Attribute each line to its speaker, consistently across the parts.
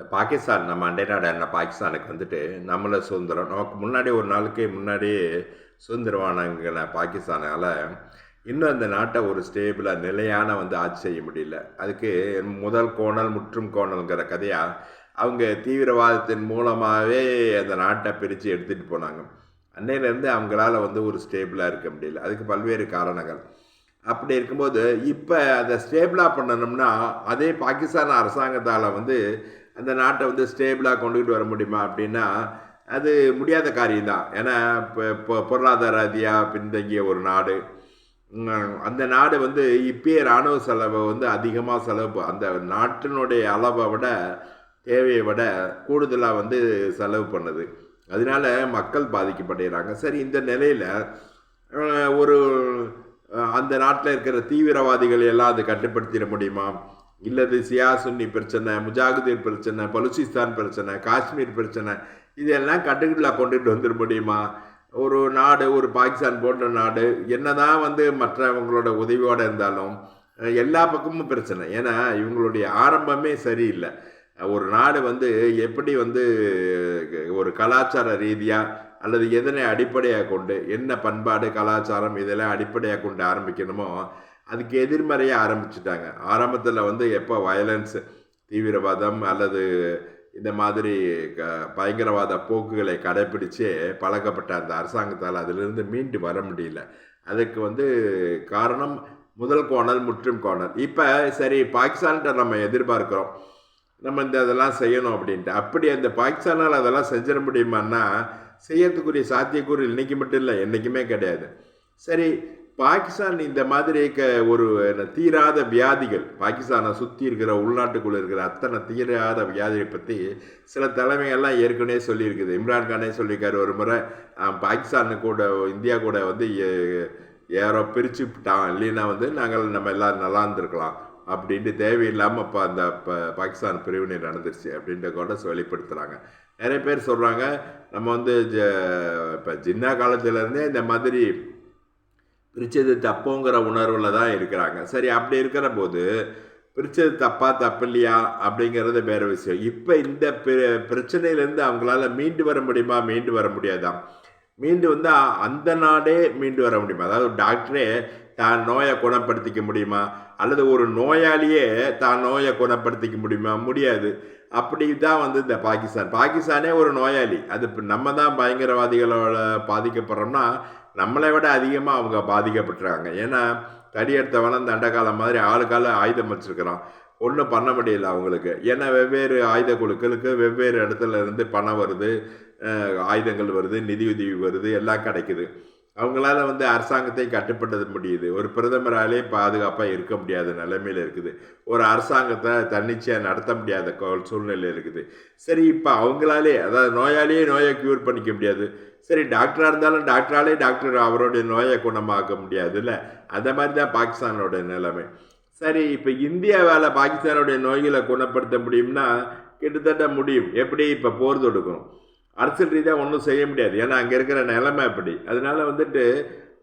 Speaker 1: இந்த பாகிஸ்தான் நம்ம அண்டை நாடான பாகிஸ்தானுக்கு வந்துட்டு நம்மள சுதந்திரம் நமக்கு முன்னாடி ஒரு நாளுக்கு முன்னாடியே சுதந்திரம் வாங்கின பாகிஸ்தானால இன்னும் அந்த நாட்டை ஒரு ஸ்டேபிளாக நிலையான வந்து ஆட்சி செய்ய முடியல. அதுக்கு முதல் கோணல் முற்றும் கோணல்ங்கிற கதையாக அவங்க தீவிரவாதத்தின் மூலமாகவே அந்த நாட்டை பிரித்து எடுத்துகிட்டு போனாங்க. அன்னையிலேருந்து அவங்களால வந்து ஒரு ஸ்டேபிளாக இருக்க முடியல. அதுக்கு பல்வேறு காரணங்கள். அப்படி இருக்கும்போது இப்போ அதை ஸ்டேபிளாக பண்ணணும்னா அதே பாகிஸ்தான் அரசாங்கத்தால் வந்து அந்த நாட்டை வந்து ஸ்டேபிளாக கொண்டுகிட்டு வர முடியுமா அப்படின்னா அது முடியாத காரியம்தான். ஏன்னா இப்போ பொருளாதார ரீதியாக பின்தங்கிய ஒரு நாடு. அந்த நாடு வந்து இப்பயே இராணுவ செலவை வந்து அதிகமாக செலவு அந்த நாட்டினுடைய அளவை விட தேவையை விட கூடுதலாக வந்து செலவு பண்ணுது. அதனால மக்கள் பாதிக்கப்படுகிறாங்க. சரி, இந்த நிலையில் ஒரு அந்த நாட்டில் இருக்கிற தீவிரவாதிகள் எல்லாம் அதை கட்டுப்படுத்திட முடியுமா? இல்லது சியா சுன்னி பிரச்சனை, முஜாஹிதீன் பிரச்சனை, பலுச்சிஸ்தான் பிரச்சனை, காஷ்மீர் பிரச்சனை, இதெல்லாம் கட்டுக்குள்ளே கொண்டுட்டு வந்துட முடியுமா? ஒரு நாடு, ஒரு பாகிஸ்தான் போன்ற நாடு என்னதான் வந்து மற்றவங்களோட உதவியோடு இருந்தாலும் எல்லா பக்கமும் பிரச்சனை. ஏன்னா இவங்களுடைய ஆரம்பமே சரியில்லை. ஒரு நாடு வந்து எப்படி வந்து ஒரு கலாச்சார ரீதியாக அல்லது எதனை அடிப்படையாக கொண்டு என்ன பண்பாடு கலாச்சாரம் இதெல்லாம் அடிப்படையாக கொண்டு ஆரம்பிக்கணுமோ அதுக்கு எதிர்மறையாக ஆரம்பிச்சுட்டாங்க. ஆரம்பத்தில் வந்து எப்போ வயலன்ஸ், தீவிரவாதம் அல்லது இந்த மாதிரி பயங்கரவாத போக்குகளை கடைப்பிடிச்சே பழக்கப்பட்ட அந்த அரசாங்கத்தால் அதிலிருந்து மீண்டு வர முடியல. அதுக்கு வந்து காரணம் முதல் கோணல் முற்றும் கோணல். இப்போ சரி, பாகிஸ்தான்கிட்ட நம்ம எதிர்பார்க்குறோம் நம்ம இதெல்லாம் செய்யணும் அப்படின்ட்டு. அப்படி அந்த பாகிஸ்தானால் அதெல்லாம் செஞ்சிட முடியுமான்னா செய்யறதுக்குரிய சாத்தியக்கூறு இன்றைக்கி மட்டும் இல்லை, என்றைக்குமே கிடையாது. சரி, பாகிஸ்தான் இந்த மாதிரி ஒரு தீராத வியாதிகள், பாகிஸ்தானை சுற்றி இருக்கிற உள்நாட்டுக்குள்ளே இருக்கிற அத்தனை தீராத வியாதியை பற்றி சில தலைமைகள்லாம் ஏற்கனவே சொல்லியிருக்குது. இம்ரான்கானே சொல்லியிருக்காரு ஒரு முறை, பாகிஸ்தானு கூட இந்தியா கூட வந்து யாரோ பிரித்து விட்டான், இல்லைன்னா வந்து நம்ம எல்லோரும் நல்லா இருந்திருக்கலாம் அப்படின்ட்டு தேவையில்லாமல் இப்போ அந்த பாகிஸ்தான் பிரிவினை நடந்துருச்சு அப்படின்ட்டு கூட வெளிப்படுத்துகிறாங்க. நிறைய பேர் சொல்கிறாங்க நம்ம வந்து இப்போ ஜின்னா காலத்திலேருந்தே இந்த மாதிரி பிரித்தது தப்புங்கிற உணர்வில் தான் இருக்கிறாங்க. சரி, அப்படி இருக்கிற போது பிரித்தது தப்பு இல்லையா அப்படிங்கிறது வேறு விஷயம். இப்போ இந்த பிரச்சனையிலேருந்து அவங்களால மீண்டு வர முடியுமா? மீண்டு வர முடியாதான். மீண்டு வந்து அந்த நாடே மீண்டு வர முடியுமா? அதாவது டாக்டரே தான் நோயை குணப்படுத்திக்க முடியுமா? அல்லது ஒரு நோயாளியே தான் நோயை குணப்படுத்திக்க முடியுமா? முடியாது. அப்படி தான் வந்து இந்த பாகிஸ்தானே ஒரு நோயாளி. அது நம்ம தான் பயங்கரவாதிகளோட பாதிக்கப்படுறோம்னா நம்மளை விட அதிகமாக அவங்க பாதிக்கப்பட்டுறாங்க. ஏன்னா தடி எடுத்தவன தண்டக்காலம் மாதிரி ஆளுக்கால ஆயுதம் வச்சுருக்கிறான், ஒன்றும் பண்ண முடியல அவங்களுக்கு. ஏன்னா வெவ்வேறு ஆயுத குழுக்களுக்கு வெவ்வேறு இடத்துல இருந்து பணம் வருது, ஆயுதங்கள் வருது, நிதியுதவி வருது, எல்லாம் கிடைக்குது. அவங்களால வந்து அரசாங்கத்தை கட்டுப்படுத்த முடியுது. ஒரு பிரதமராலே பாதுகாப்பாக இருக்க முடியாத நிலைமையில் இருக்குது. ஒரு அரசாங்கத்தை தன்னிச்சையாக நடத்த முடியாத சூழ்நிலை இருக்குது. சரி, இப்போ அவங்களாலே, அதாவது நோயாளியே நோயை க்யூர் பண்ணிக்க முடியாது. சரி, டாக்டராக இருந்தாலும் டாக்டர் அவருடைய நோயை குணமாக்க முடியாதுல்ல. அந்த மாதிரி தான் பாகிஸ்தானோட நிலைமை. சரி, இப்போ இந்தியாவால் பாகிஸ்தானுடைய நோய்களை குணப்படுத்த முடியும்னா கிட்டத்தட்ட முடியும். எப்படி? இப்போ போர் தொடுக்கணும். அரசியல் ரீதியாக ஒன்றும் செய்ய முடியாது, ஏன்னா அங்கே இருக்கிற நிலைமை அப்படி. அதனால வந்துட்டு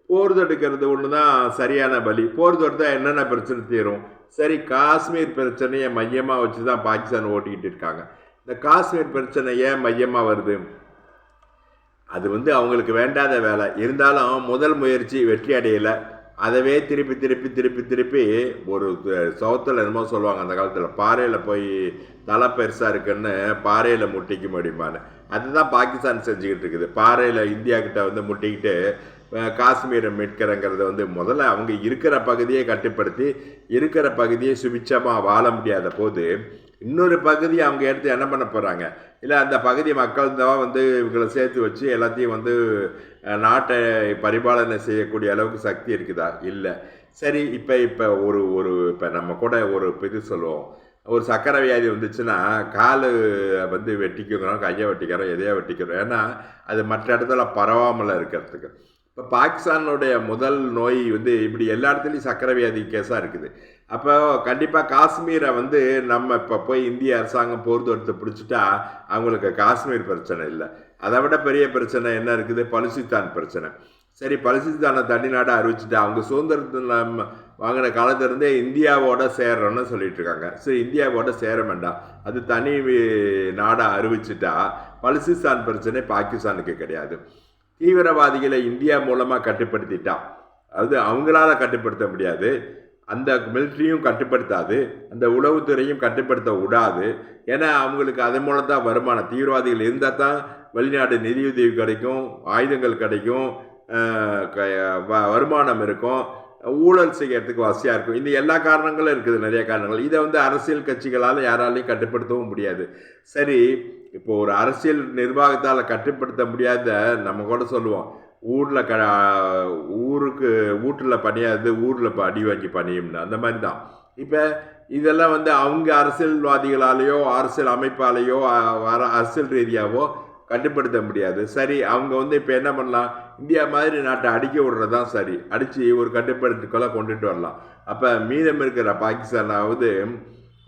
Speaker 1: போர் தொடுக்கிறது ஒன்று தான் சரியான வழி. போர் தொடுத்தா என்னென்ன பிரச்சனை தீரும்? சரி, காஷ்மீர் பிரச்சனையை மையமாக வச்சு தான் பாகிஸ்தான் ஓட்டிக்கிட்டு இருக்காங்க. இந்த காஷ்மீர் பிரச்சனை ஏன் மையமாக வருது? அது வந்து அவங்களுக்கு வேண்டாத வேலை. இருந்தாலும் முதல் முயற்சி வெற்றி அடையலை. அதவே திருப்பி ஒரு சவுத்தில் என்னமோ சொல்லுவாங்க அந்த காலத்தில், பாறையில் போய் தலை பெருசாக இருக்குன்னு பாறையில் முட்டிக்க முடியுமான்னு. அதுதான் பாகிஸ்தான் செஞ்சுக்கிட்டு இருக்குது. பாறையில் இந்தியா கிட்ட வந்து முட்டிக்கிட்டு காஷ்மீரை மீட்கிறங்கிறத வந்து முதல்ல அவங்க இருக்கிற பகுதியை கட்டுப்படுத்தி இருக்கிற பகுதியை சுபிச்சமாக வாழ முடியாத போது இன்னொரு பகுதியை அவங்க எடுத்து என்ன பண்ண போகிறாங்க? இல்லை அந்த பகுதி மக்கள் தான் வந்து இவங்களை சேர்த்து வச்சு எல்லாத்தையும் வந்து நாட்டை பரிபாலனை செய்யக்கூடிய அளவுக்கு சக்தி இருக்குதா? இல்லை. சரி, இப்போ இப்போ நம்ம கூட ஒரு இது சொல்லுவோம், ஒரு சக்கரை வியாதி வந்துச்சுன்னா கால் வந்து வெட்டிக்கிறோம், கையை வெட்டிக்கிறோம், எதையோ வெட்டிக்கிறோம். ஏன்னா அது மற்ற இடத்துல பரவாமல் இருக்கிறதுக்கு. இப்போ பாகிஸ்தானுடைய முதல் நோய் வந்து இப்படி எல்லா இடத்துலையும் சக்கரை வியாதி கேஸாக இருக்குது. அப்போ கண்டிப்பாக காஷ்மீரை வந்து நம்ம இப்போ போய் இந்திய அரசாங்கம் போர் தொடுத்து பிடிச்சிட்டா அவங்களுக்கு காஷ்மீர் பிரச்சனை இல்லை. அதை விட பெரிய பிரச்சனை என்ன இருக்குது? பலுச்சிஸ்தான் பிரச்சனை. சரி, பலுச்சிஸ்தானை தனி நாடாக அறிவிச்சுட்டா அவங்க சுதந்திரத்தில் வாங்கின காலத்திலிருந்தே இந்தியாவோட சேர்றோன்னு சொல்லிட்டு இருக்காங்க. சரி, இந்தியாவோட சேர வேண்டாம், அது தனி நாடாக அறிவிச்சிட்டா பலுசிஸ்தான் பிரச்சனை பாகிஸ்தானுக்கு கிடையாது. தீவிரவாதிகளை இந்தியா மூலமாக கட்டுப்படுத்திட்டா, அது அவங்களால கட்டுப்படுத்த முடியாது, அந்த மிலிட்ரியும் கட்டுப்படுத்தாது, அந்த உளவுத்துறையும் கட்டுப்படுத்த விடாது. ஏன்னா அவங்களுக்கு அதன் மூலம் தான் வருமானம். தீவிரவாதிகள் இருந்தால் தான் வெளிநாடு நிதியுதவி கிடைக்கும், ஆயுதங்கள் கிடைக்கும், வருமானம் இருக்கும், ஊழல் செய்யறதுக்கு வசதியாக இருக்கும். இந்த எல்லா காரணங்களும் இருக்குது, நிறைய காரணங்கள். இதை வந்து அரசியல் கட்சிகளால் யாராலையும் கட்டுப்படுத்தவும் முடியாது. சரி, இப்போ ஒரு அரசியல் நிர்வாகத்தால் கட்டுப்படுத்த முடியாத நம்ம கூட சொல்லுவோம், ஊருக்கு வீட்டில் பணியாது, ஊரில் அடி வாங்கி பணியும்னு. அந்த மாதிரி தான் இப்போ இதெல்லாம் வந்து அவங்க அரசியல்வாதிகளாலேயோ அரசியல் அமைப்பாலேயோ அரசியல் ரீதியாகவோ கட்டுப்படுத்த முடியாது. சரி, அவங்க வந்து இப்போ என்ன பண்ணலாம், இந்தியா மாதிரி நாட்டை அடிக்க விடுறது தான் சரி, அடித்து ஒரு கட்டுப்படுத்துக்குள்ளே கொண்டுட்டு வரலாம். அப்போ மீதம் இருக்கிற பாகிஸ்தானாவது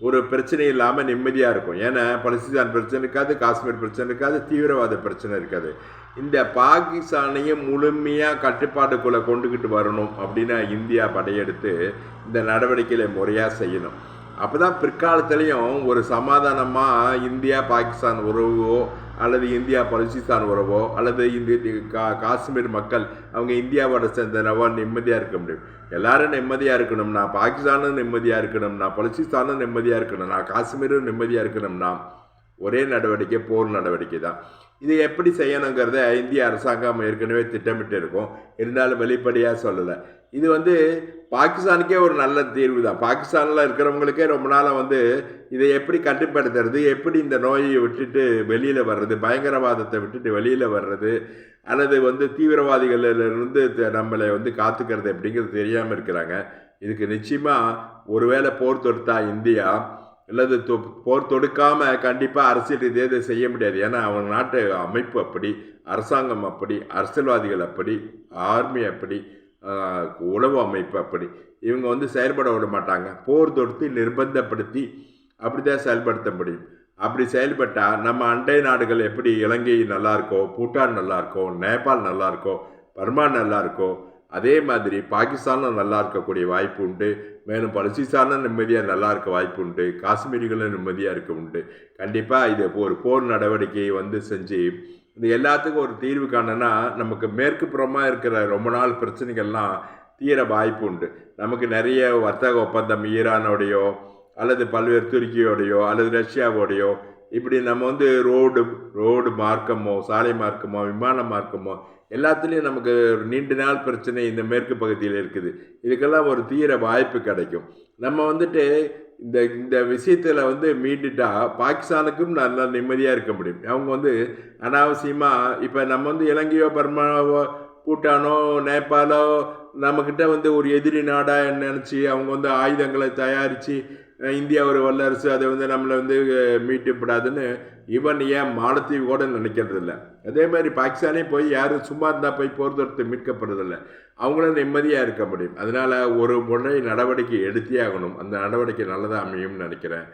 Speaker 1: ஒரு பிரச்சனை இல்லாமல் நிம்மதியாக இருக்கும். ஏன்னா பலுசிஸ்தான் பிரச்சனை இருக்காது, காஷ்மீர் பிரச்சனை இருக்காது, தீவிரவாத பிரச்சனை இருக்காது. இந்த பாகிஸ்தானையும் முழுமையாக கட்டுப்பாட்டுக்குள்ளே கொண்டுக்கிட்டு வரணும் அப்படின்னா இந்தியா படையெடுத்து இந்த நடவடிக்கைகளை முறையாக செய்யணும். அப்போ தான் பிற்காலத்துலேயும் ஒரு சமாதானமாக இந்தியா பாகிஸ்தான் உறவோ அல்லது இந்தியா பலுசிஸ்தான் உறவோ அல்லது காஷ்மீர் மக்கள் அவங்க இந்தியாவோட சேர்ந்தனவோ நிம்மதியாக இருக்க முடியும். எல்லாரும் நிம்மதியாக இருக்கணும்னா, பாகிஸ்தானும் நிம்மதியாக இருக்கணும்னா, பலுசிஸ்தானும் நிம்மதியாக இருக்கணும்னா, காஷ்மீரும் நிம்மதியாக இருக்கணும்னா ஒரே நடவடிக்கை போர் நடவடிக்கை தான். இது எப்படி செய்யணுங்கிறத இந்திய அரசாங்கம் ஏற்கனவே திட்டமிட்டு இருக்கும், இருந்தாலும் வெளிப்படையாக சொல்லலை. இது வந்து பாகிஸ்தானுக்கே ஒரு நல்ல தீர்வு தான். பாகிஸ்தானில் இருக்கிறவங்களுக்கே ரொம்ப நாளாக வந்து இதை எப்படி கட்டுப்படுத்துறது, எப்படி இந்த நோயை விட்டுட்டு வெளியில் வர்றது, பயங்கரவாதத்தை விட்டுட்டு வெளியில் வர்றது, அல்லது வந்து தீவிரவாதிகளிலிருந்து நம்மளை வந்து காத்துக்கிறது எப்படிங்கிறது தெரியாமல் இருக்கிறாங்க. இதுக்கு நிச்சயமாக ஒருவேளை போர் தொடுத்தா இந்தியா, அல்லது போர் தொடுக்காமல் கண்டிப்பாக அரசியல் ரீதியாக இதை செய்ய முடியாது. ஏன்னா அவங்க நாட்டு அமைப்பு அப்படி, அரசாங்கம் அப்படி, அரசியல்வாதிகள் அப்படி, ஆர்மி அப்படி, உளவு அமைப்பு அப்படி, இவங்க வந்து செயல்பட விட மாட்டாங்க. போர் தொடுத்து நிர்பந்தப்படுத்தி அப்படி தான் செயல்படுத்த முடியும். அப்படி செயல்பட்டால் நம்ம அண்டை நாடுகள் எப்படி இலங்கை நல்லா இருக்கோ, பூட்டான் நல்லா இருக்கோ, நேபாள் நல்லா இருக்கோ, பர்மா நல்லா இருக்கோ, அதே மாதிரி பாகிஸ்தானும் நல்லா இருக்கக்கூடிய வாய்ப்பு உண்டு. மேலும் பலுசிஸ்தானும் நிம்மதியாக நல்லா இருக்க வாய்ப்பு உண்டு. காஷ்மீரிகளும் நிம்மதியாக இருக்க உண்டு. கண்டிப்பாக இது ஒரு போர் நடவடிக்கையை வந்து செஞ்சு இது எல்லாத்துக்கும் ஒரு தீர்வு காணனா நமக்கு மேற்கு புறமாக இருக்கிற ரொம்ப நாள் பிரச்சனைகள்லாம் தீர வாய்ப்பு உண்டு. நமக்கு நிறைய வர்த்தக ஒப்பந்தம் ஈரானோடையோ அல்லது பல்வேறு துருக்கியோடையோ அல்லது ரஷ்யாவோடையோ இப்படி நம்ம வந்து ரோடு மார்க்கமோ, சாலை மார்க்கமோ, விமான மார்க்கமோ எல்லாத்துலேயும் நமக்கு நீண்ட நாள் பிரச்சனை இந்த மேற்கு பகுதியில் இருக்குது. இதுக்கெல்லாம் ஒரு தீர வாய்ப்பு கிடைக்கும். நம்ம வந்துட்டு இந்த இந்த விஷயத்தில் வந்து மீண்டுட்டா பாகிஸ்தானுக்கும் நல்லா நிம்மதியாக இருக்க முடியும். அவங்க வந்து அனாவசியமாக இப்போ நம்ம வந்து இலங்கையோ, பர்மாவோ, பூட்டானோ, நேபாளோ நம்மக்கிட்ட வந்து ஒரு எதிரி நாடாக நினச்சி அவங்க வந்து ஆயுதங்களை தயாரித்து இந்தியா ஒரு வல்லரசு அதை வந்து நம்மளை வந்து மீட்டுப்படாதுன்னு ஈவன் ஏன் மாலத்தீவு கூட நினைக்கிறது இல்லை. அதே மாதிரி பாகிஸ்தானே போய் யாரும் சும்மா இருந்தால் போய் போர் தொடுத்து மீட்கப்படுறதில்ல. அவங்களும் நிம்மதியாக இருக்க முடியும். அதனால் ஒரு முறை நடவடிக்கை எடுத்தே ஆகணும். அந்த நடவடிக்கை நல்லதாக அமையும்னு நினைக்கிறேன்.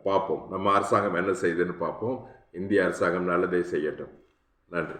Speaker 1: பார்ப்போம் நம்ம அரசாங்கம் என்ன செய்யுதுன்னு பார்ப்போம். இந்திய அரசாங்கம் நல்லதை செய்யட்டும். நன்றி.